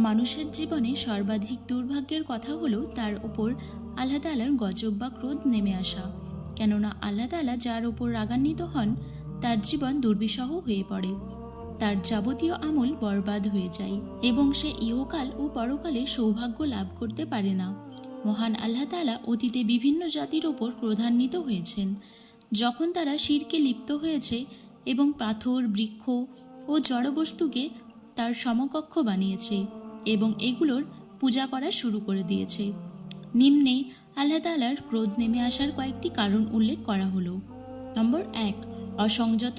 মানুষের জীবনে সর্বাধিক দুর্ভাগ্যের কথা হলো তার ওপর আল্লাহ তাআলার গজব বা ক্রোধ নেমে আসা। কেননা আল্লাহ তাআলা যার ওপর রাগান্বিত হন তার জীবন দুর্বিষহ হয়ে পড়ে, তার যাবতীয় আমল বরবাদ হয়ে যায় এবং সে ইহকাল ও পরকালে সৌভাগ্য লাভ করতে পারে না। মহান আল্লাহ তাআলা অতীতে বিভিন্ন জাতির ওপর ক্রোধান্বিত হয়েছেন যখন তারা শিরকে লিপ্ত হয়েছে এবং পাথর, বৃক্ষ ও জড়বস্তুকে তার সমকক্ষ বানিয়েছে এবং এগুলোর পূজা করা শুরু করে দিয়েছে। নিম্নে আল্লাহ তাআলার ক্রোধ নেমে আসার কয়েকটি কারণ উল্লেখ করা হলো। নম্বর 1, অসংযত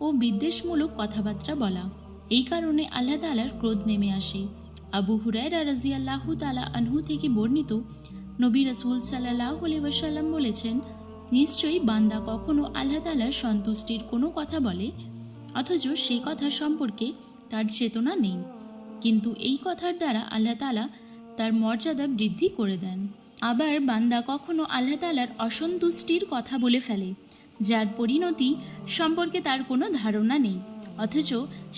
ও বিদ্বেষমূলক কথাবার্তা বলা। এই কারণে আল্লাহ তাআলার ক্রোধ নেমে আসে। আবু হুরায়রা রাদিয়াল্লাহু তাআলা আনহু থেকে বর্ণিত, নবী রাসূল সাল্লাল্লাহু আলাইহি ওয়াসাল্লাম বলেছেন, নিশ্চয়ই বান্দা কখনো আল্লাহ তাআলার সন্তুষ্টির কোনো কথা বলে অথচ সেই কথা সম্পর্কে তার চেতনা নেই, কিন্তু এই কথার দ্বারা আল্লাহ তাআলা তার মর্যাদা বৃদ্ধি করে দেন। আবার বান্দা কখনো আল্লাহ তাআলার অসন্তুষ্টির কথা বলে ফেলে যার পরিণতি সম্পর্কে তার কোনো ধারণা নেই, অথচ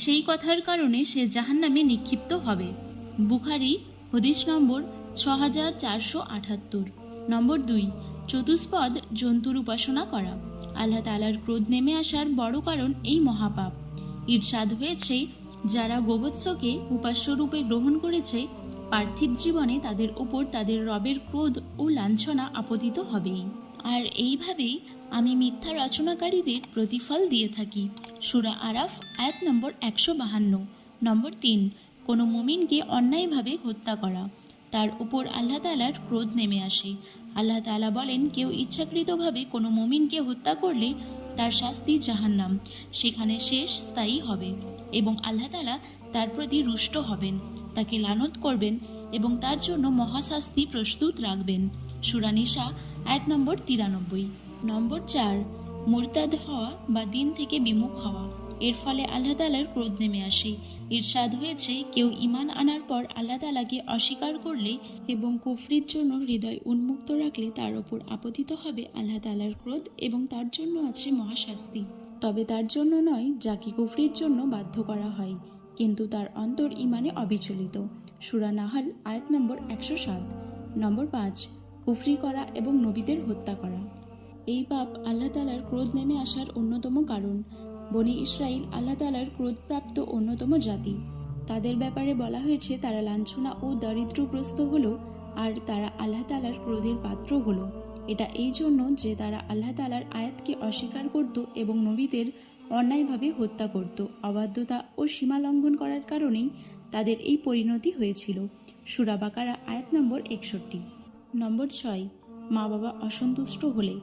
সেই কথার কারণে সে জাহান্নামে নিক্ষিপ্ত হবে। বুখারী হাদিস নম্বর 6478। নম্বর 2, চতুষ্পদ জন্তুর উপাসনা করা। আল্লাহ তাআলার ক্রোধ নেমে আসার বড় কারণ এই মহাপাপ। ইরশাদ হয়েছে, যারা গোবৎসকে উপাস্য রূপে গ্রহণ করেছে পার্থিব জীবনে তাদের উপর তাদের রবের ক্রোধ ও লাঞ্ছনা আপতিত হবেই। আর এইভাবেই আমি মিথ্যা রচনাকারীদের প্রতিফল দিয়ে থাকি। সূরা আরাফ আয়াত নম্বর 152। নম্বর 3, কোনো মুমিনকে অন্যায়ভাবে হত্যা করা। তার উপর আল্লাহ তাআলার ক্রোধ নেমে আসে। আল্লাহ তাআলা বলেন, কেউ ইচ্ছাকৃতভাবে কোনো মুমিনকে হত্যা করলে তার শাস্তি জাহান্নাম, সেখানে শেষ স্থায়ী হবে এবং আল্লাহ তাআলা তার প্রতি রুষ্ট হবেন, তাকে লানত করবেন এবং তার জন্য মহাশাস্তি প্রস্তুত রাখবেন। সূরা নিসা আয়াত নম্বর 93। নম্বর 4, মুরতাদ হওয়া বা দিন থেকে বিমুখ হওয়া। এর ফলে আল্লাহ তাআলার ক্রোধ নেমে আসে। ইরশাদ হয়েছে, কেউ ঈমান আনার পর আল্লাহ তাআলাকে অস্বীকার করলে এবং কুফরির জন্য হৃদয় উন্মুক্ত রাখলে তার ওপর আপতিত হবে আল্লাহ তাআলার ক্রোধ এবং তার জন্য আছে মহাশাস্তি। তবে তার জন্য নয় যাকে কুফরির জন্য বাধ্য করা হয় কিন্তু তার অন্তর ঈমানে অবিচলিত। সূরা নাহল আয়াত নম্বর 107। নম্বর 5, কুফরি করা এবং নবীদের হত্যা করা। এই পাপ আল্লাহ তাআলার ক্রোধ নেমে আসার অন্যতম কারণ। বনি ইসরাইল আল্লাহ তাআলার ক্রোধপ্রাপ্ত অন্যতম জাতি। তাদের ব্যাপারে বলা হয়েছে তারা লাঞ্ছনা ও দারিদ্র্যগ্রস্ত হলো আর তারা আল্লাহ তাআলার ক্রোধের পাত্র হলো। এটা এই জন্য যে তারা আল্লাহ তাআলার আয়াতকে অস্বীকার করত এবং নবীদের অন্যায়ভাবে হত্যা করত। অবাধ্যতা ও সীমা লঙ্ঘন করার কারণেই তাদের এই পরিণতি হয়েছিল। সূরা বাকারা আয়াত নম্বর 61। নম্বর 6, মা বাবা অসন্তুষ্ট হলে।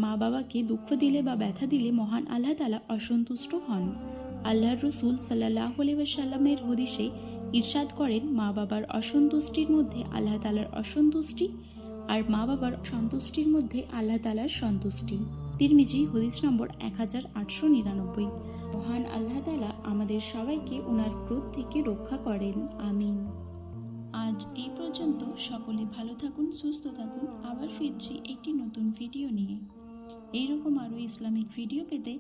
মা বাবাকে দুঃখ দিলে বা ব্যথা দিলে মহান আল্লাহ তাআলা অসন্তুষ্ট হন। আল্লাহর রাসূল সাল্লাল্লাহু আলাইহি ওয়াসাল্লামের হাদিসে ইরশাদ করেন, মা বাবার অসন্তুষ্টির মধ্যে আল্লাহ তাআলার অসন্তুষ্টি আর মা বাবার সন্তুষ্টির মধ্যে আল্লাহ তাআলার সন্তুষ্টি। তিরমিজি হাদিস নম্বর 1899। মহান আল্লাহ তাআলা আমাদের সবাইকে ওনার ক্রোধ থেকে রক্ষা করেন। আমিন। আজ এই পর্যন্ত। সকলে ভালো থাকুন, সুস্থ থাকুন। আবার ফিরছি একটি নতুন ভিডিও নিয়ে। এইরকম আরও ইসলামিক ভিডিও পেতে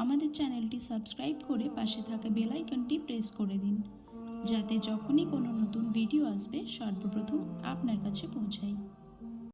আমাদের চ্যানেলটি সাবস্ক্রাইব করে পাশে থাকা বেল আইকনটি প্রেস করে দিন, যাতে যখনই কোনো নতুন ভিডিও আসবে সর্বপ্রথম আপনার কাছে পৌঁছায়।